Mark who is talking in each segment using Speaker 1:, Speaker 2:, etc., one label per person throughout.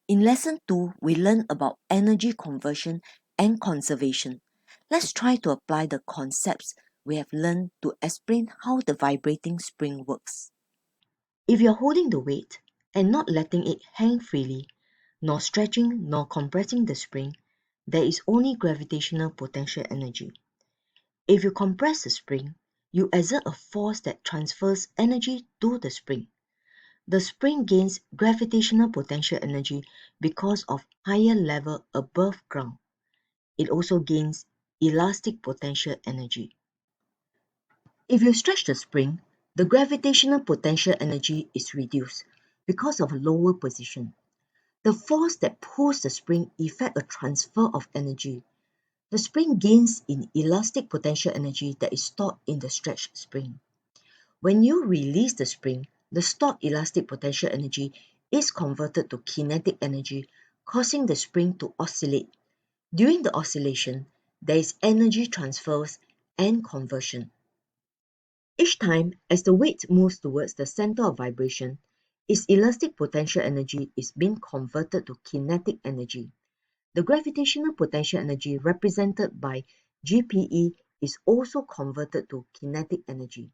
Speaker 1: In Lesson 2, we learn about energy conversion and conservation. Let's try to apply the concepts we have learned to explain how the vibrating spring works.
Speaker 2: If you're holding the weight and not letting it hang freely, nor stretching nor compressing the spring, there is only gravitational potential energy. If you compress the spring, you exert a force that transfers energy to the spring. The spring gains gravitational potential energy because of higher level above ground. It also gains elastic potential energy. If you stretch the spring, the gravitational potential energy is reduced because of a lower position. The force that pulls the spring effects a transfer of energy. The spring gains in elastic potential energy that is stored in the stretched spring. When you release the spring, the stored elastic potential energy is converted to kinetic energy, causing the spring to oscillate. During the oscillation, there is energy transfers and conversion. Each time, as the weight moves towards the center of vibration, its elastic potential energy is being converted to kinetic energy. The gravitational potential energy represented by GPE is also converted to kinetic energy.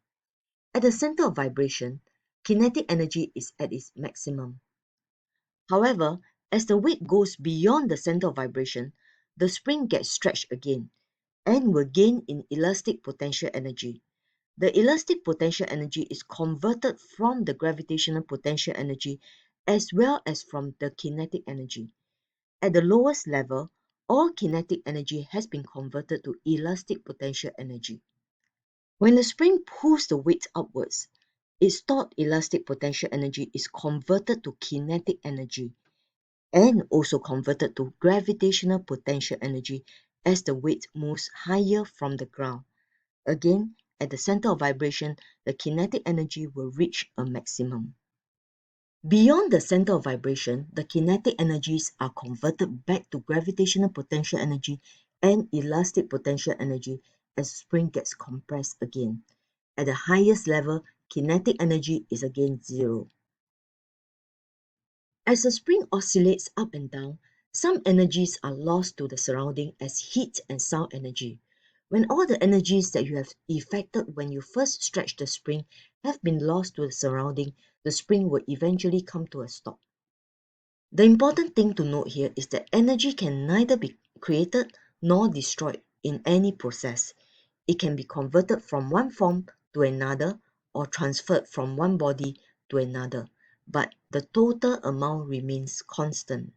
Speaker 2: At the center of vibration, kinetic energy is at its maximum. However, as the weight goes beyond the center of vibration, the spring gets stretched again and will gain in elastic potential energy. The elastic potential energy is converted from the gravitational potential energy as well as from the kinetic energy. At the lowest level, all kinetic energy has been converted to elastic potential energy. When the spring pulls the weight upwards, its stored elastic potential energy is converted to kinetic energy and also converted to gravitational potential energy as the weight moves higher from the ground. Again, at the center of vibration, the kinetic energy will reach a maximum. Beyond the center of vibration, the kinetic energies are converted back to gravitational potential energy and elastic potential energy as the spring gets compressed again. At the highest level, kinetic energy is again zero. As the spring oscillates up and down, some energies are lost to the surrounding as heat and sound energy. When all the energies that you have effected when you first stretch the spring have been lost to the surrounding, the spring will eventually come to a stop. The important thing to note here is that energy can neither be created nor destroyed in any process. It can be converted from one form to another or transferred from one body to another, but the total amount remains constant.